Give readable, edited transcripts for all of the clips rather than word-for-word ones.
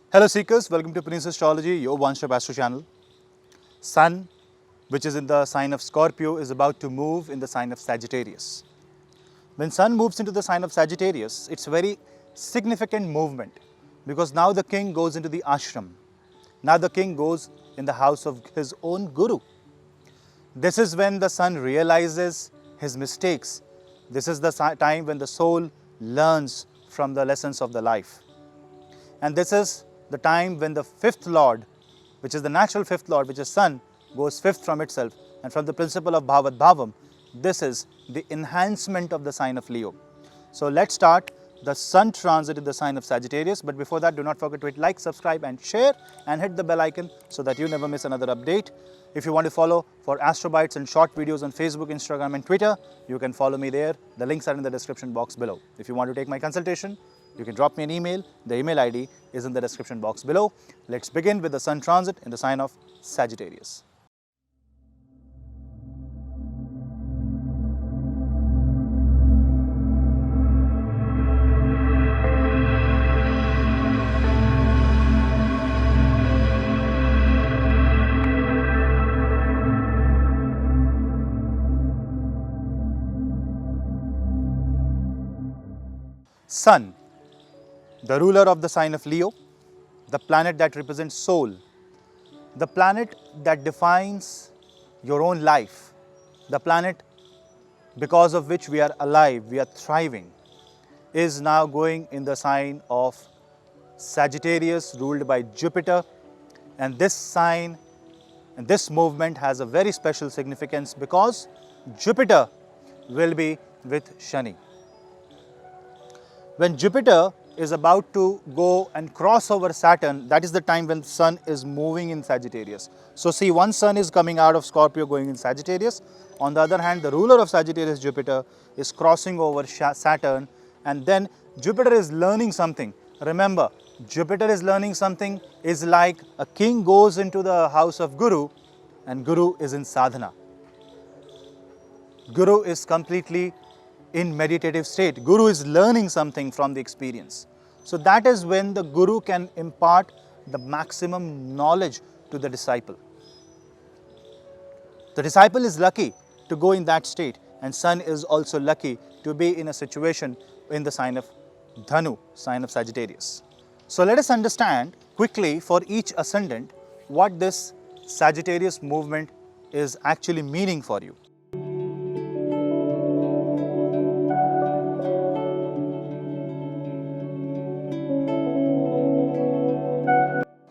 Hello Seekers, welcome to Punneits Astrology, your one-stop astro channel. Sun, which is in the sign of Scorpio, is about to move in the sign of Sagittarius. When Sun moves into the sign of Sagittarius, it's a very significant movement because now the king goes into the ashram. Now the king goes in the house of his own guru. This is when the Sun realizes his mistakes. This is the time when the soul learns from the lessons of the life. And this is the time when the fifth lord, which is the natural fifth lord, which is Sun, goes fifth from itself. And from the principle of Bhavat Bhavam, this is the enhancement of the sign of Leo. So let's start the Sun transit in the sign of Sagittarius. But before that, do not forget to hit like, subscribe and share and hit the bell icon so that you never miss another update. If you want to follow for Astro Bites and short videos on Facebook, Instagram and Twitter, you can follow me there. The links are in the description box below. If you want to take my consultation, you can drop me an email. The email ID is in the description box below. Let's begin with the Sun transit in the sign of Sagittarius. Sun, the ruler of the sign of Leo, the planet that represents soul, the planet that defines your own life, the planet because of which we are alive, we are thriving, is now going in the sign of Sagittarius, ruled by Jupiter. And this sign and this movement has a very special significance because Jupiter will be with Shani. When Jupiter is about to go and cross over Saturn, that is the time when Sun is moving in Sagittarius. So see, one Sun is coming out of Scorpio going in Sagittarius. On the other hand, the ruler of Sagittarius, Jupiter, is crossing over Saturn, and then Jupiter is learning something. Remember, Jupiter is learning something is like a king goes into the house of Guru and Guru is in sadhana. Guru is completely in meditative state. Guru is learning something from the experience. So that is when the Guru can impart the maximum knowledge to the disciple. The disciple is lucky to go in that state, and Sun is also lucky to be in a situation in the sign of Dhanu, sign of Sagittarius. So let us understand quickly for each ascendant what this Sagittarius movement is actually meaning for you.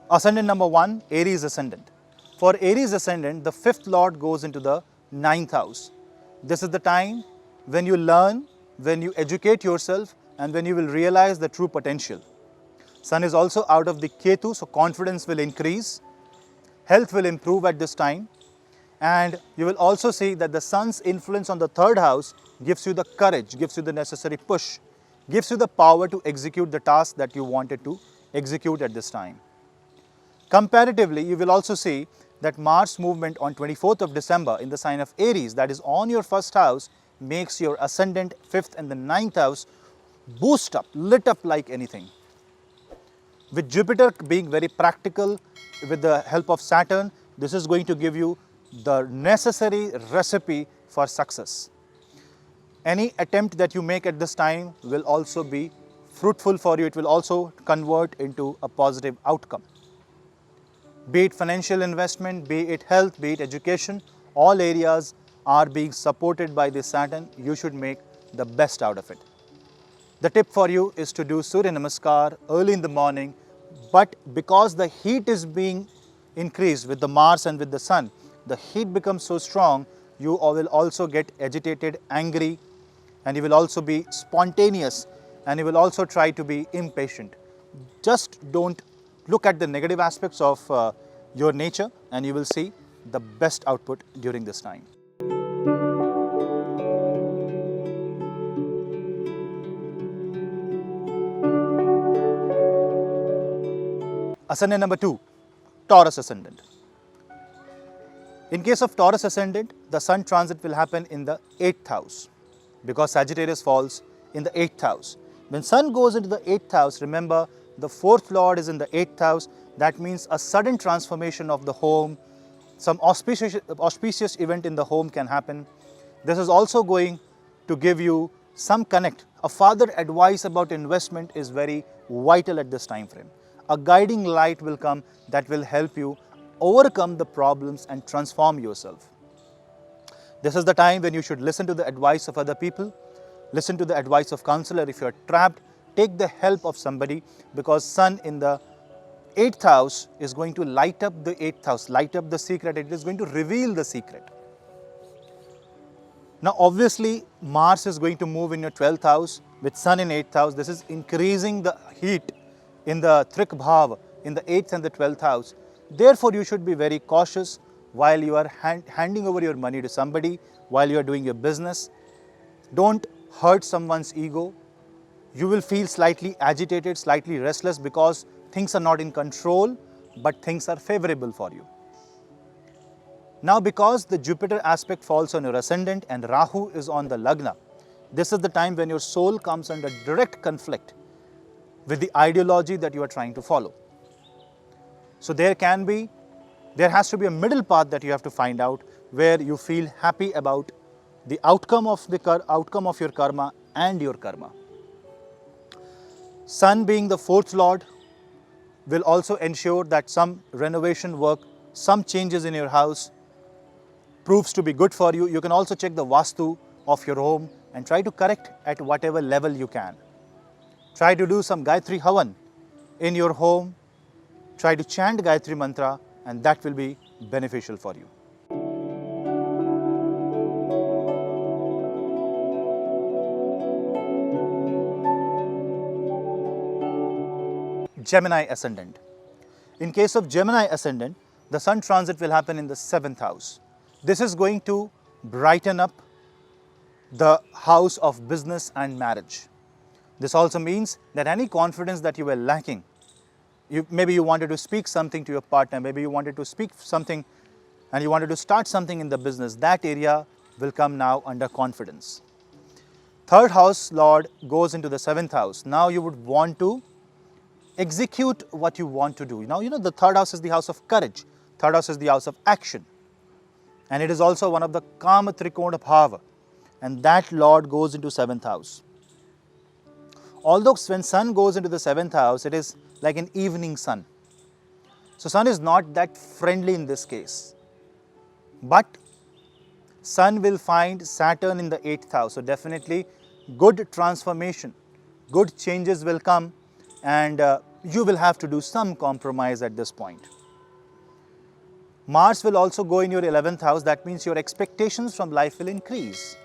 Ascendant number 1, Aries ascendant. For Aries ascendant, the fifth lord goes into the ninth house. This is the time when you learn, when you educate yourself, and when you will realize the true potential. Sun is also out of the Ketu, so confidence will increase. Health will improve at this time. And you will also see that the Sun's influence on the third house gives you the courage, gives you the necessary push, gives you the power to execute the task that you wanted to execute at this time. Comparatively, you will also see that Mars movement on 24th of December in the sign of Aries, that is on your first house, makes your ascendant, 5th and the 9th house boost up, lit up like anything. With Jupiter being very practical with the help of Saturn, this is going to give you the necessary recipe for success. Any attempt that you make at this time will also be fruitful for you. It will also convert into a positive outcome. Be it financial investment, be it health, be it education, all areas are being supported by this Saturn. You should make the best out of it. The tip for you is to do Surya Namaskar early in the morning, but because the heat is being increased with the Mars and with the Sun, the heat becomes so strong, you will also get agitated, angry, and you will also be spontaneous, and you will also try to be impatient. Just don't look at the negative aspects of your nature, and you will see the best output during this time. Ascendant number 2, Taurus ascendant. In case of Taurus ascendant, the Sun transit will happen in the 8th house because Sagittarius falls in the 8th house. When Sun goes into the 8th house, remember The 4th Lord is in the 8th house. That means a sudden transformation of the home. Some auspicious event in the home can happen. This is also going to give you some connect. A father advice about investment is very vital at this time frame. A guiding light will come that will help you overcome the problems and transform yourself. This is the time when you should listen to the advice of other people, listen to the advice of counselor. If you are trapped, take the help of somebody, because Sun in the 8th house is going to light up the 8th house, light up the secret. It is going to reveal the secret. Now obviously Mars is going to move in your 12th house with Sun in 8th house. This is increasing the heat in the Trik Bhav in the 8th and the 12th house. Therefore you should be very cautious while you are handing over your money to somebody, while you are doing your business. Don't hurt someone's ego. You will feel slightly agitated, slightly restless, because things are not in control, but things are favorable for you. Now because the Jupiter aspect falls on your ascendant and Rahu is on the Lagna, this is the time when your soul comes under direct conflict with the ideology that you are trying to follow. So there has to be a middle path that you have to find out, where you feel happy about the outcome of your karma and your karma. Sun being the 4th Lord will also ensure that some renovation work, some changes in your house proves to be good for you. You can also check the Vastu of your home and try to correct at whatever level you can. Try to do some Gayatri Havan in your home. Try to chant Gayatri Mantra, and that will be beneficial for you. Gemini Ascendant. In case of Gemini Ascendant, the Sun transit will happen in the 7th house. This is going to brighten up the house of business and marriage. This also means that any confidence that you were lacking, maybe you wanted to speak something to your partner, maybe you wanted to speak something and you wanted to start something in the business, that area will come now under confidence. 3rd house Lord goes into the 7th house. Now you would want to execute what you want to do. Now, the 3rd house is the house of courage. 3rd house is the house of action. And it is also one of the Kama Trikona Bhava. And that Lord goes into 7th house. Although when Sun goes into the 7th house, it is like an evening sun. So Sun is not that friendly in this case. But Sun will find Saturn in the 8th house. So definitely good transformation, good changes will come, and you will have to do some compromise at this point. Mars will also go in your 11th house. That means your expectations from life will increase.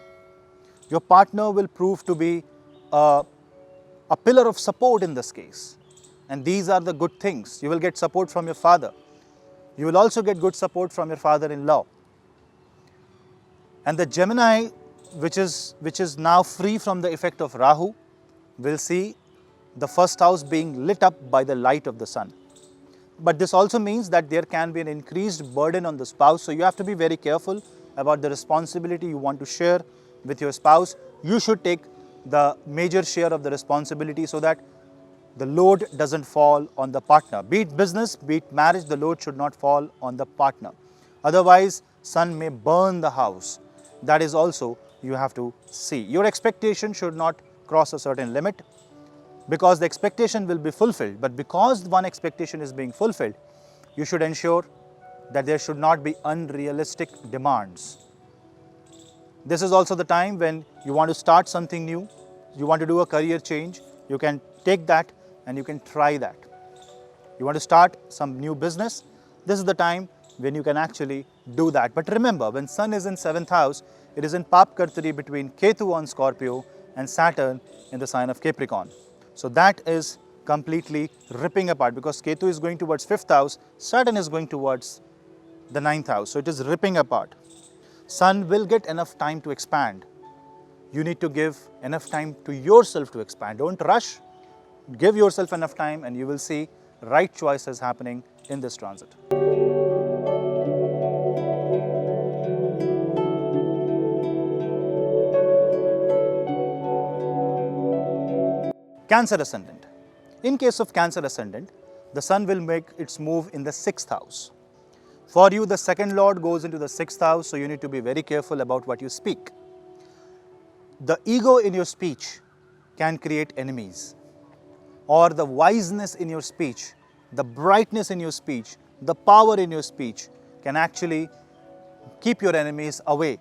Your partner will prove to be a pillar of support in this case. And these are the good things. You will get support from your father. You will also get good support from your father-in-law. And the Gemini, which is now free from the effect of Rahu, will see the 1st house being lit up by the light of the Sun. But this also means that there can be an increased burden on the spouse. So you have to be very careful about the responsibility you want to share with your spouse. You should take the major share of the responsibility so that the load doesn't fall on the partner. Be it business, be it marriage, the load should not fall on the partner. Otherwise, Sun may burn the house. That is also you have to see. Your expectation should not cross a certain limit, because the expectation will be fulfilled. But because one expectation is being fulfilled, you should ensure that there should not be unrealistic demands. This is also the time when you want to start something new, you want to do a career change, you can take that and you can try that. You want to start some new business, this is the time when you can actually do that. But remember, when Sun is in 7th house, it is in Pap Kartari between Ketu on Scorpio and Saturn in the sign of Capricorn. So that is completely ripping apart, because Ketu is going towards 5th house, Saturn is going towards the 9th house. So it is ripping apart. Sun will get enough time to expand. You need to give enough time to yourself to expand. Don't rush. Give yourself enough time and you will see right choices happening in this transit. Cancer Ascendant. In case of Cancer ascendant, the Sun will make its move in the 6th house. For you, the second lord goes into the 6th house, so you need to be very careful about what you speak. The ego in your speech can create enemies, or the wiseness in your speech, the brightness in your speech, the power in your speech can actually keep your enemies away.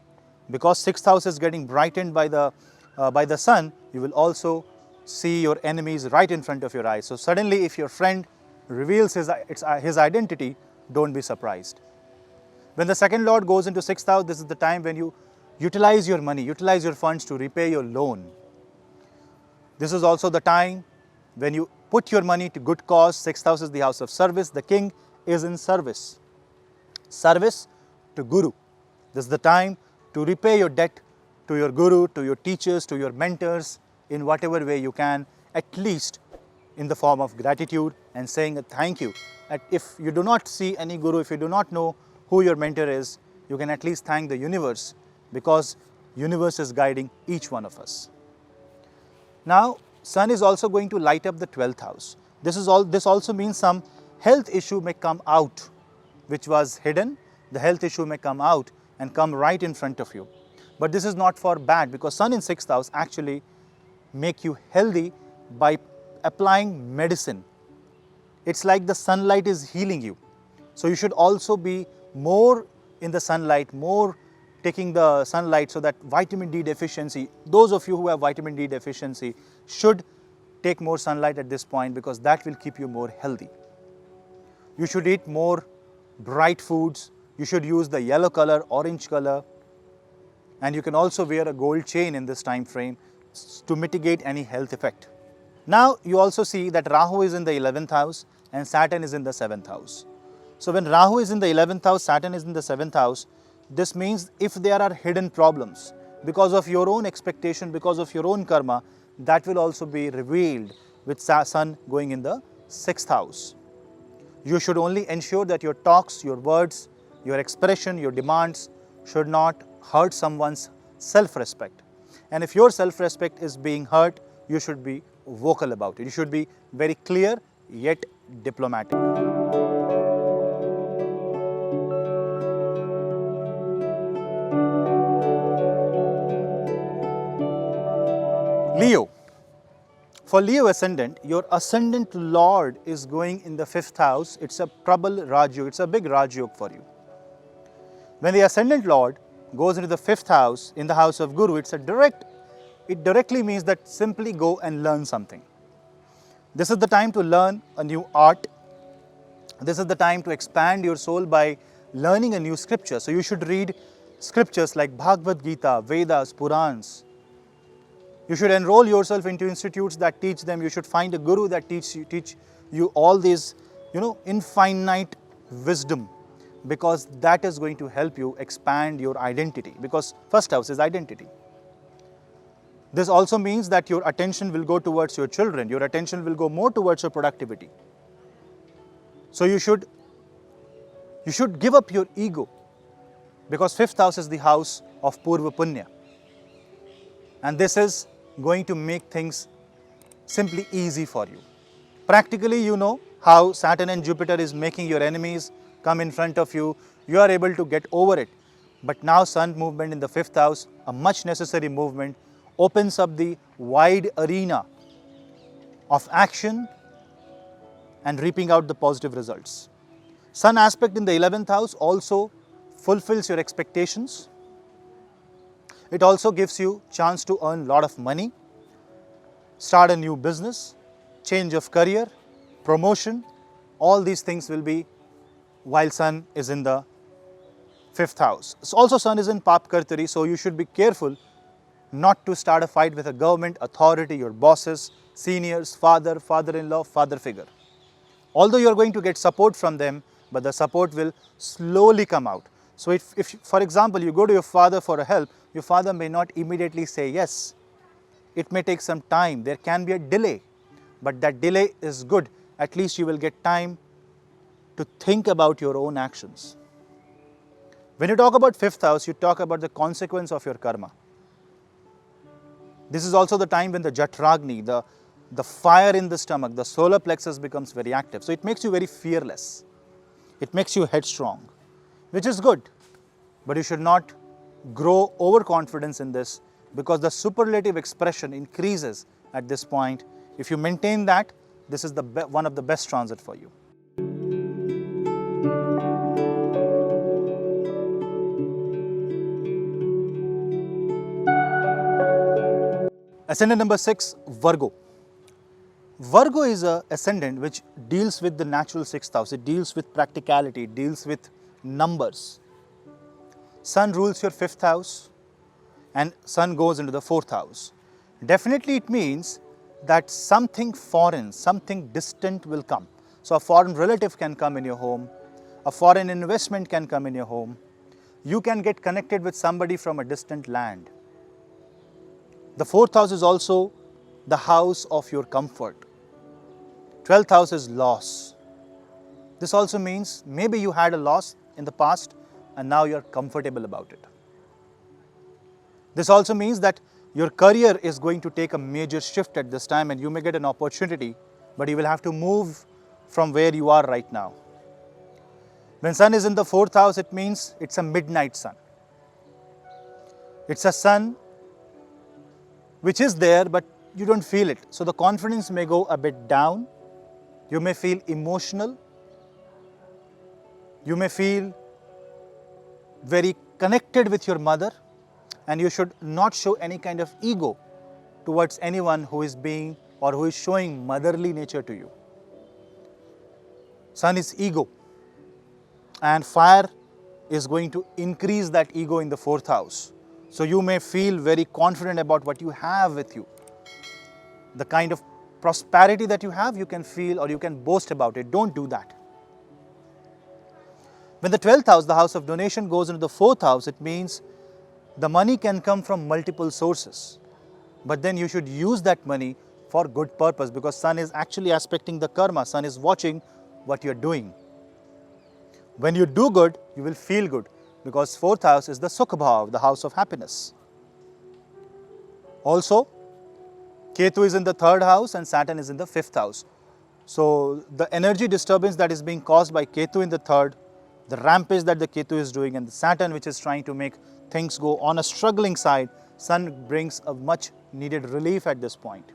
Because 6th house is getting brightened by the Sun, you will also see your enemies right in front of your eyes. So suddenly if your friend reveals his identity, don't be surprised. When the second lord goes into 6th house, this is the time when you utilize your money, utilize your funds to repay your loan. This is also the time when you put your money to good cause. 6th house is the house of service. The king is in service. Service to Guru. This is the time to repay your debt to your Guru, to your teachers, to your mentors in whatever way you can, at least in the form of gratitude and saying a thank you. And if you do not see any Guru, if you do not know who your mentor is, you can at least thank the universe, because universe is guiding each one of us. Now, Sun is also going to light up the 12th house. This also means some health issue may come out, which was hidden. The health issue may come out and come right in front of you. But this is not for bad, because Sun in 6th house actually make you healthy by applying medicine. It's like the sunlight is healing you. So you should also be more in the sunlight, more taking the sunlight, so that vitamin D deficiency, those of you who have vitamin D deficiency should take more sunlight at this point, because that will keep you more healthy. You should eat more bright foods. You should use the yellow color, orange color, and you can also wear a gold chain in this time frame to mitigate any health effect. Now you also see that Rahu is in the 11th house and Saturn is in the 7th house. So when Rahu is in the 11th house, Saturn is in the 7th house, this means if there are hidden problems because of your own expectation, because of your own karma, that will also be revealed with Sun going in the 6th house. You should only ensure that your talks, your words, your expression, your demands should not hurt someone's self-respect. And if your self-respect is being hurt, you should be vocal about it. You should be very clear yet diplomatic. Leo. For Leo ascendant, your ascendant lord is going in the 5th house. It's a trouble Rajyog. It's a big Rajyog for you. When the ascendant lord goes into the 5th house, in the house of Guru, it directly means that simply go and learn something. This is the time to learn a new art. This is the time to expand your soul by learning a new scripture. So you should read scriptures like Bhagavad Gita, Vedas, Purans. You should enroll yourself into institutes that teach them. You should find a Guru that teach you all these, infinite wisdom, because that is going to help you expand your identity, because 1st house is identity. This also means that your attention will go towards your children. Your attention will go more towards your productivity. So you should give up your ego, because 5th house is the house of Purva Punya. And this is going to make things simply easy for you. Practically, you know how Saturn and Jupiter is making your enemies come in front of you. You are able to get over it. But now Sun movement in the 5th house, a much necessary movement, opens up the wide arena of action and reaping out the positive results. Sun aspect in the 11th house also fulfills your expectations. It also gives you chance to earn a lot of money, start a new business, change of career, promotion. All these things will be while Sun is in the 5th house. So also Sun is in Pap Kartari, so you should be careful not to start a fight with a government, authority, your bosses, seniors, father, father-in-law, father figure. Although you are going to get support from them, but the support will slowly come out. So if for example, you go to your father for a help, your father may not immediately say yes. It may take some time. There can be a delay, but that delay is good. At least you will get time to think about your own actions. When you talk about 5th house, you talk about the consequence of your karma. This is also the time when the Jatragni, the fire in the stomach, the solar plexus becomes very active. So it makes you very fearless. It makes you headstrong, which is good. But you should not grow overconfidence in this, because the superlative expression increases at this point. If you maintain that, this is one of the best transit for you. Ascendant number 6, Virgo. Virgo is an ascendant which deals with the natural 6th house. It deals with practicality, it deals with numbers. Sun rules your 5th house and Sun goes into the 4th house. Definitely it means that something foreign, something distant will come. So a foreign relative can come in your home, a foreign investment can come in your home. You can get connected with somebody from a distant land. The 4th house is also the house of your comfort. 12th house is loss. This also means maybe you had a loss in the past and now you are comfortable about it. This also means that your career is going to take a major shift at this time and you may get an opportunity, but you will have to move from where you are right now. When Sun is in the 4th house, it means it's a midnight sun. It's a sun which is there, but you don't feel it. So the confidence may go a bit down. You may feel emotional. You may feel very connected with your mother, and you should not show any kind of ego towards anyone who is being or who is showing motherly nature to you. Sun is ego, and fire is going to increase that ego in the 4th house. So you may feel very confident about what you have with you. The kind of prosperity that you have, you can feel or you can boast about it. Don't do that. When the 12th house, the house of donation, goes into the 4th house, it means the money can come from multiple sources. But then you should use that money for good purpose, because Sun is actually aspecting the karma. Sun is watching what you are doing. When you do good, you will feel good, because 4th house is the Sukha Bhav, the house of happiness. Also, Ketu is in the 3rd house and Saturn is in the 5th house. So the energy disturbance that is being caused by Ketu in the 3rd, the rampage that the Ketu is doing, and the Saturn which is trying to make things go on a struggling side, Sun brings a much needed relief at this point.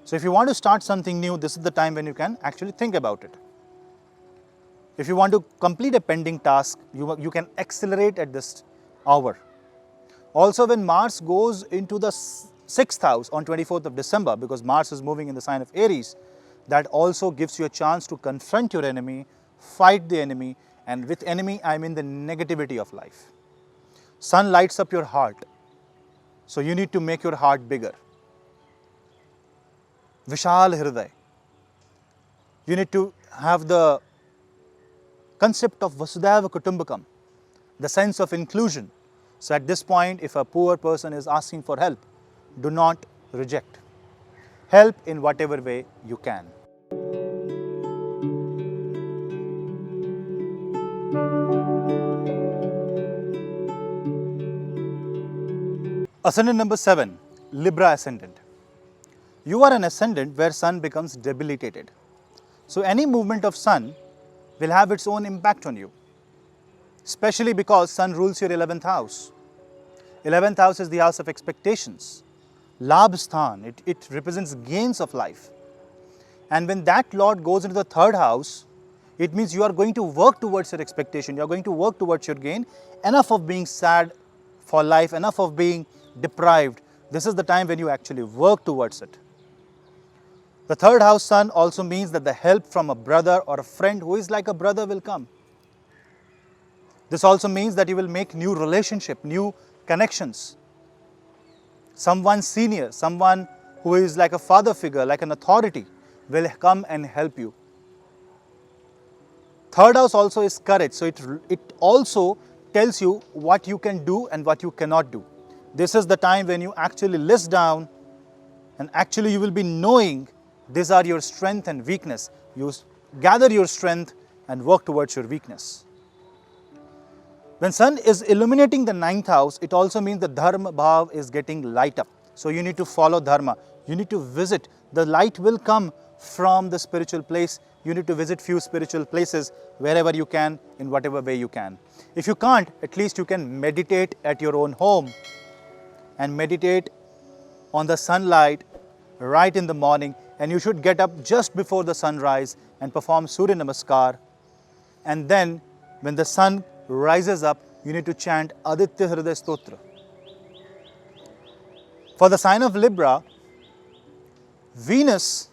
So if you want to start something new, this is the time when you can actually think about it. If you want to complete a pending task, you can accelerate at this hour. Also, when Mars goes into the 6th house on 24th of December, because Mars is moving in the sign of Aries, that also gives you a chance to confront your enemy, fight the enemy, and with enemy I mean the negativity of life. Sun lights up your heart, so you need to make your heart bigger. Vishal Hriday. You need to have the concept of Vasudhaiva Kutumbakam, the sense of inclusion. So at this point, if a poor person is asking for help, do not reject. Help in whatever way you can. Ascendant number 7, Libra Ascendant. You are an ascendant where Sun becomes debilitated. So any movement of Sun will have its own impact on you, especially because Sun rules your 11th house. 11th house is the house of expectations. Labhsthan, it represents gains of life. And when that Lord goes into the 3rd house, it means you are going to work towards your expectation, you are going to work towards your gain. Enough of being sad for life, enough of being deprived. This is the time when you actually work towards it. The 3rd house Sun also means that the help from a brother or a friend who is like a brother will come. This also means that you will make new relationship, new connections. Someone senior, someone who is like a father figure, like an authority, will come and help you. 3rd house also is courage, so it also tells you what you can do and what you cannot do. This is the time when you actually list down, and actually you will be knowing these are your strength and weakness. You gather your strength and work towards your weakness. When Sun is illuminating the 9th house, it also means the Dharma Bhav is getting light up. So you need to follow Dharma. You need to visit. The light will come from the spiritual place. You need to visit few spiritual places wherever you can, in whatever way you can. If you can't, at least you can meditate at your own home and meditate on the sunlight right in the morning, and you should get up just before the sunrise and perform Surya Namaskar. And then when the sun rises up, you need to chant Aditya Hriday Stotra. For the sign of Libra, Venus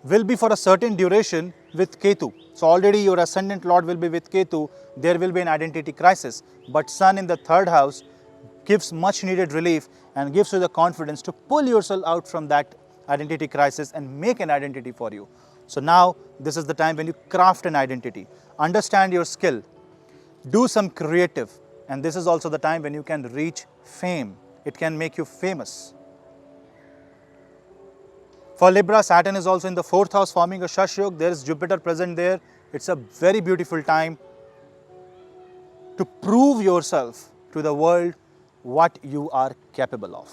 will be for a certain duration with Ketu. So already your ascendant lord will be with Ketu, there will be an identity crisis. But Sun in the third house gives much needed relief and gives you the confidence to pull yourself out from that identity crisis and make an identity for you. So now this is the time when you craft an identity, understand your skill, do some creative, and this is also the time when you can reach fame. It can make you famous. For Libra, Saturn is also in the 4th house forming a Shash Yoga. There is Jupiter present there. It's a very beautiful time to prove yourself to the world what you are capable of.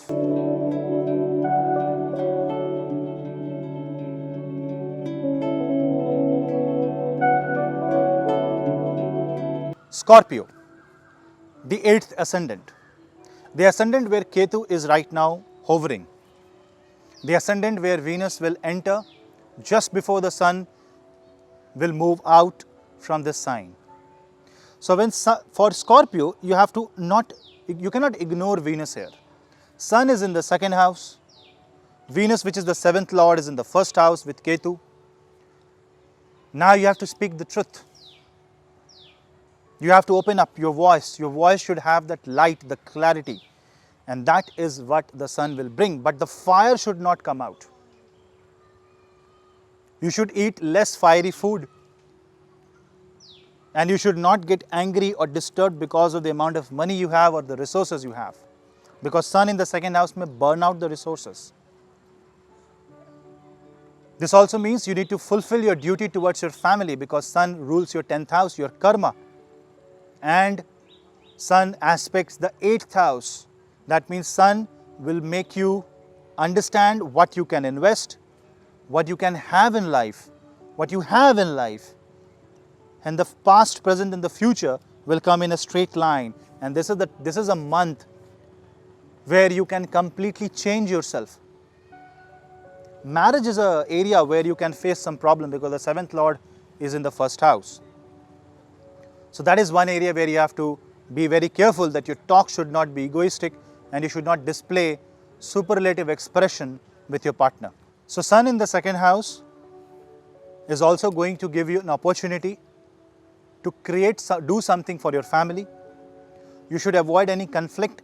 Scorpio, the 8th ascendant. The ascendant where Ketu is right now hovering. The ascendant where Venus will enter just before the sun will move out from this sign. So for Scorpio, you cannot ignore Venus here. Sun is in the 2nd house. Venus, which is the 7th lord, is in the 1st house with Ketu. Now you have to speak the truth. You have to open up your voice. Your voice should have that light, the clarity. And that is what the sun will bring. But the fire should not come out. You should eat less fiery food. And you should not get angry or disturbed because of the amount of money you have or the resources you have. Because sun in the 2nd house may burn out the resources. This also means you need to fulfill your duty towards your family, because sun rules your 10th house, your karma. And sun aspects the 8th house. That means sun will make you understand what you can invest, what you can have in life, what you have in life. And the past, present and the future will come in a straight line. And this is a month where you can completely change yourself. Marriage is an area where you can face some problem because the 7th lord is in the 1st house. So that is one area where you have to be very careful that your talk should not be egoistic and you should not display superlative expression with your partner. So sun in the 2nd house is also going to give you an opportunity to do something for your family. You should avoid any conflict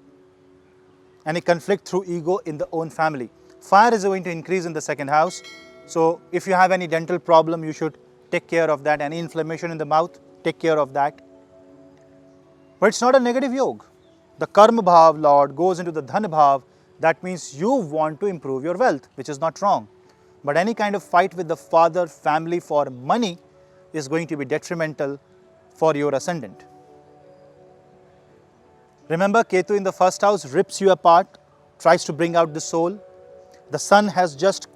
through ego in the own family. Fire is going to increase in the 2nd house. So if you have any dental problem, you should take care of that. Any inflammation in the mouth, take care of that. But it's not a negative yoga. The Karma Bhav Lord goes into the Dhan Bhav. That means you want to improve your wealth, which is not wrong. But any kind of fight with the father, family for money is going to be detrimental for your ascendant. Remember, Ketu in the 1st house rips you apart, tries to bring out the soul. The sun has just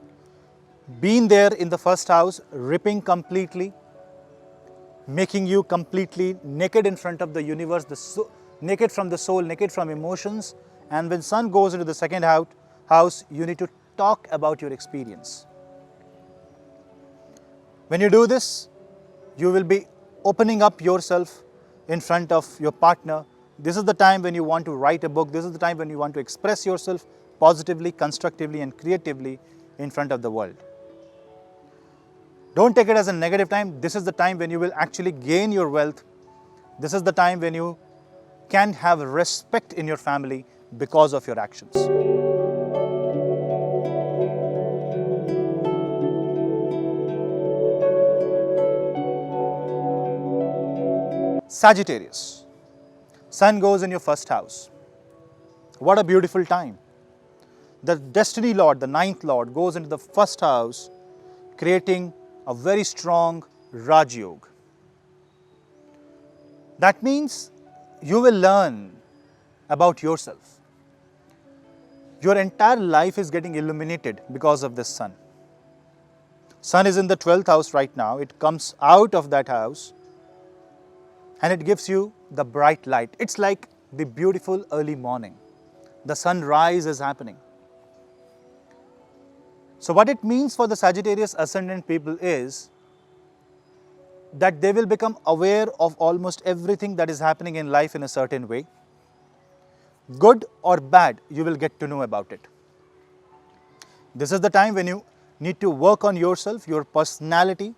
been there in the 1st house, ripping completely, making you completely naked in front of the universe, naked from the soul, naked from emotions. And when sun goes into the 2nd house, you need to talk about your experience. When you do this, you will be opening up yourself in front of your partner. This is the time when you want to write a book. This is the time when you want to express yourself positively, constructively and creatively in front of the world. Don't take it as a negative time. This is the time when you will actually gain your wealth. This is the time when you can have respect in your family because of your actions. Sagittarius. Sun goes in your 1st house. What a beautiful time. The destiny lord, the 9th lord, goes into the 1st house, creating a very strong Raj Yoga. That means you will learn about yourself. Your entire life is getting illuminated because of this sun. Sun is in the 12th house right now. It comes out of that house and it gives you the bright light. It's like the beautiful early morning. The sunrise is happening. So what it means for the Sagittarius ascendant people is that they will become aware of almost everything that is happening in life in a certain way. Good or bad, you will get to know about it. This is the time when you need to work on yourself, your personality.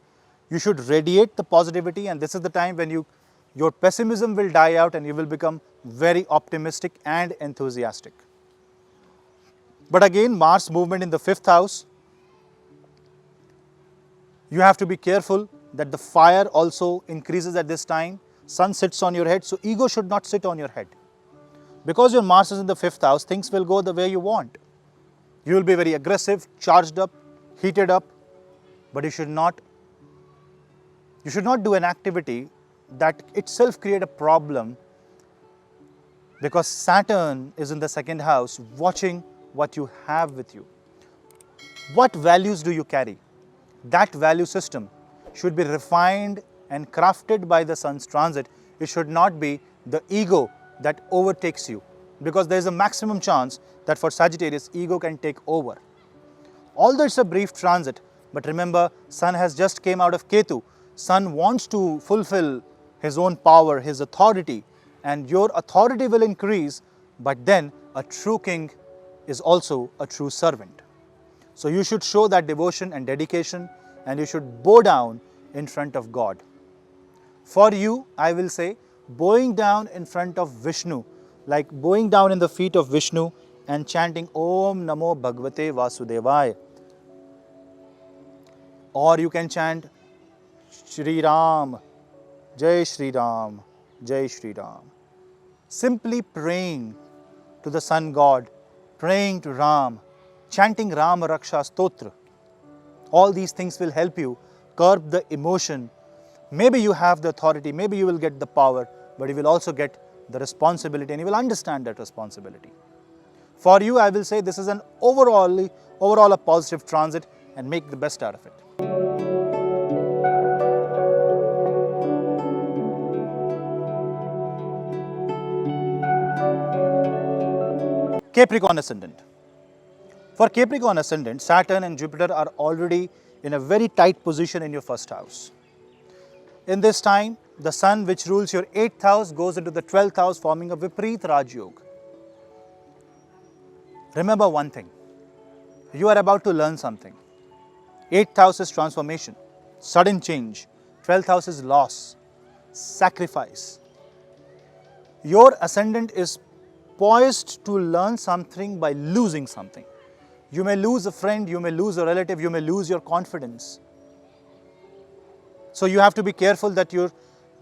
You should radiate the positivity, and this is the time when your pessimism will die out and you will become very optimistic and enthusiastic. But again, Mars movement in the 5th house, you have to be careful that the fire also increases at this time. Sun sits on your head, so ego should not sit on your head. Because your Mars is in the 5th house, things will go the way you want. You will be very aggressive, charged up, heated up, but you should not do an activity that itself create a problem, because Saturn is in the 2nd house watching what you have with you. What values do you carry? That value system should be refined and crafted by the Sun's transit. It should not be the ego that overtakes you, because there is a maximum chance that for Sagittarius, ego can take over. Although it's a brief transit, but remember, Sun has just came out of Ketu. Sun wants to fulfill his own power, his authority, and your authority will increase, but then a true king is also a true servant. So you should show that devotion and dedication, and you should bow down in front of God. For you, I will say, bowing down in front of Vishnu, like bowing down in the feet of Vishnu and chanting Om Namo Bhagavate Vasudevaya. Or you can chant Shri Ram, Jai Shri Ram, Jai Shri Ram. Simply praying to the Sun God, praying to Ram, chanting Ram Raksha Stotra. All these things will help you curb the emotion. Maybe you have the authority, maybe you will get the power, but you will also get the responsibility, and you will understand that responsibility. For you, I will say this is an overall a positive transit, and make the best out of it. Capricorn ascendant. For Capricorn ascendant, Saturn and Jupiter are already in a very tight position in your 1st house. In this time, the Sun, which rules your 8th house, goes into the 12th house, forming a Vipareet Raj Yoga. Remember one thing, you are about to learn something. 8th house is transformation, sudden change. 12th house is loss, sacrifice. Your ascendant is poised to learn something by losing something. You may lose a friend, you may lose a relative, you may lose your confidence. So you have to be careful that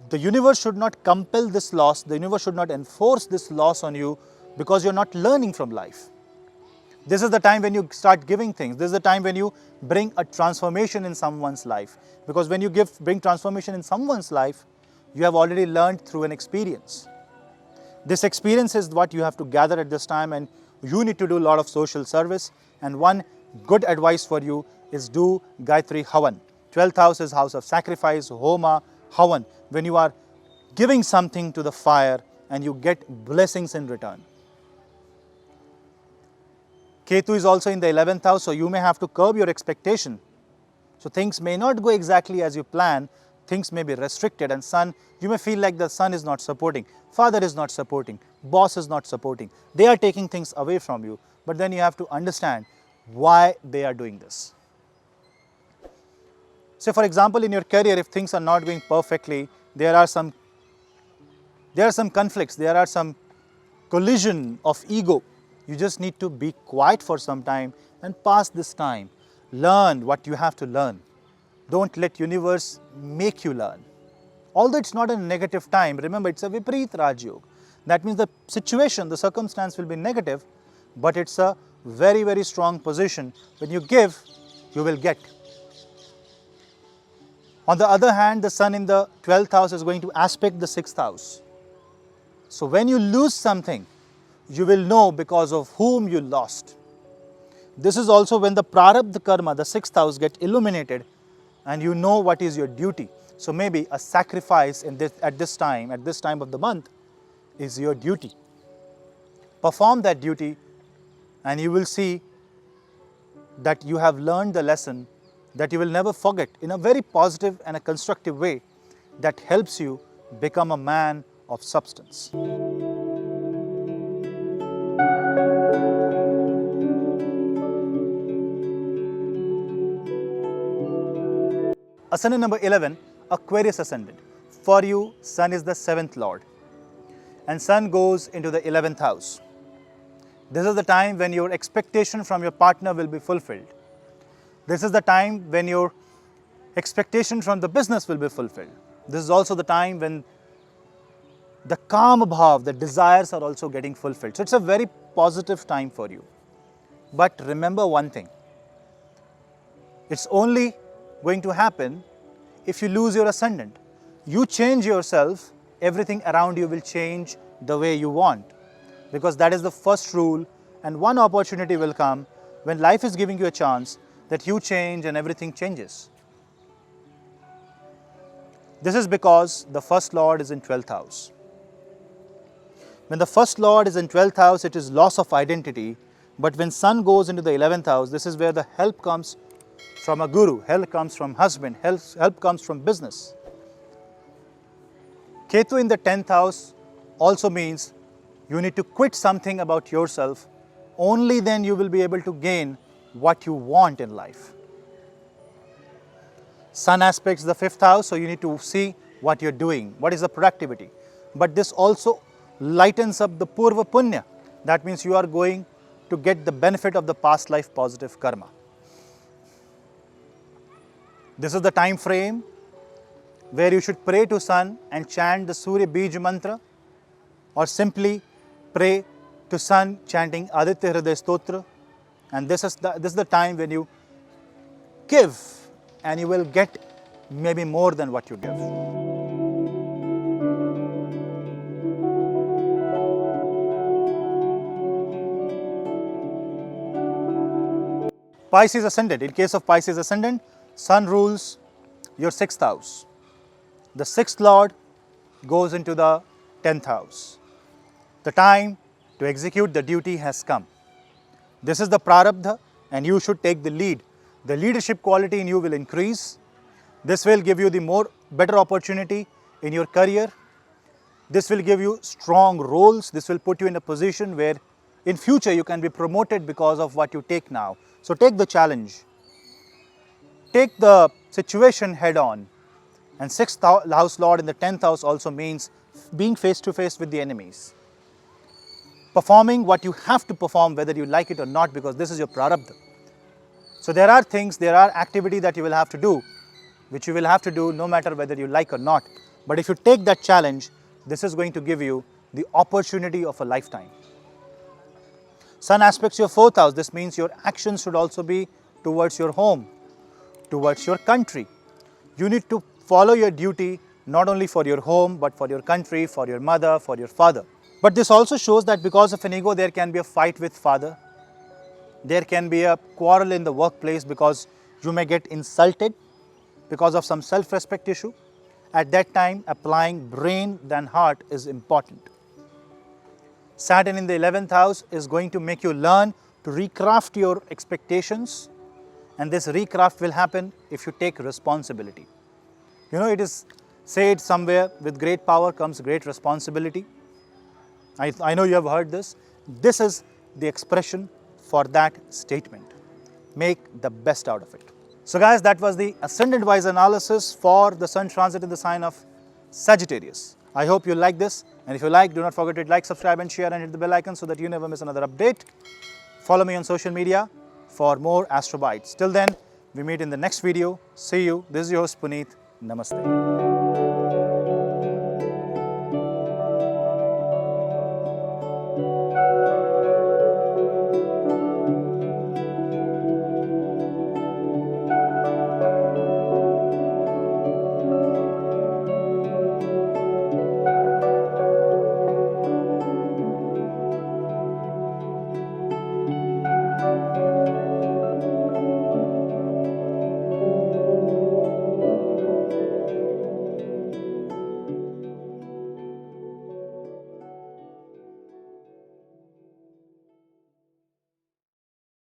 the universe should not compel this loss, the universe should not enforce this loss on you, because you're not learning from life. This is the time when you start giving things. This is the time when you bring a transformation in someone's life. Because when you bring transformation in someone's life, you have already learned through an experience. This experience is what you have to gather at this time, and you need to do a lot of social service. And one good advice for you is do Gayatri Havan. 12th house is house of sacrifice, Homa, Havan. When you are giving something to the fire and you get blessings in return. Ketu is also in the 11th house, so you may have to curb your expectation. So things may not go exactly as you plan, things may be restricted, and Sun, you may feel like the Sun is not supporting, father is not supporting, boss is not supporting. They are taking things away from you, but then you have to understand why they are doing this. So for example, in your career, if things are not going perfectly, there are some conflicts, there are some collision of ego. You just need to be quiet for some time and pass this time. Learn what you have to learn. Don't let universe make you learn. Although it's not a negative time, remember it's a Vipareet Raj Yoga. That means the situation, the circumstance will be negative, but it's a very, very strong position. When you give, you will get. On the other hand, the Sun in the 12th house is going to aspect the 6th house. So when you lose something, you will know because of whom you lost. This is also when the prarabdha karma, the 6th house, get illuminated and you know what is your duty. So maybe a sacrifice at this time of the month is your duty. Perform that duty and you will see that you have learned the lesson that you will never forget in a very positive and a constructive way that helps you become a man of substance. Ascendant number 11, Aquarius ascendant. For you, Sun is the 7th Lord and Sun goes into the 11th house. This is the time when your expectation from your partner will be fulfilled. This is the time when your expectation from the business will be fulfilled. This is also the time when the Kama Bhav, the desires are also getting fulfilled. So it's a very positive time for you. But remember one thing, it's only going to happen if you lose your ascendant. You change yourself, everything around you will change the way you want, because that is the first rule, and one opportunity will come when life is giving you a chance that you change and everything changes. This is because the first Lord is in 12th house. When the first Lord is in 12th house, it is loss of identity, but when Sun goes into the 11th house, this is where the help comes from a guru, help comes from husband, help comes from business. Ketu in the 10th house also means you need to quit something about yourself. Only then you will be able to gain what you want in life. Sun aspects the 5th house, so you need to see what you're doing, what is the productivity. But this also lightens up the Purva Punya. That means you are going to get the benefit of the past life positive karma. This is the time frame where you should pray to Sun and chant the Surya Bij mantra, or simply pray to Sun chanting Aditya Hriday Stotra. And this is the time when you give and you will get maybe more than what you give. Pisces ascendant. In case of Pisces ascendant, Sun rules your 6th house. The 6th Lord goes into the 10th house. The time to execute the duty has come. This is the prarabdha and you should take the lead. The leadership quality in you will increase. This will give you the better opportunity in your career. This will give you strong roles. This will put you in a position where in future you can be promoted because of what you take now. So take the challenge. Take the situation head on. And 6th house Lord in the 10th house also means being face to face with the enemies. Performing what you have to perform whether you like it or not, because this is your prarabdha. So there are activity that you will have to do, which you will have to do no matter whether you like or not. But if you take that challenge, this is going to give you the opportunity of a lifetime. Sun aspects your 4th house. This means your actions should also be towards your home, towards your country. You need to follow your duty not only for your home, but for your country, for your mother, for your father. But this also shows that because of an ego, there can be a fight with father. There can be a quarrel in the workplace because you may get insulted because of some self-respect issue. At that time, applying brain than heart is important. Saturn in the 11th house is going to make you learn to recraft your expectations, and this recraft will happen if you take responsibility. You know, it is said somewhere, with great power comes great responsibility. I know you have heard this. This is the expression for that statement. Make the best out of it. So guys, that was the ascendant-wise analysis for the Sun transit in the sign of Sagittarius. I hope you like this, and if you like, do not forget to like, subscribe and share and hit the bell icon so that you never miss another update. Follow me on social media for more Astro Bites. Till then, we meet in the next video. See you. This is your host Puneet. Namaste.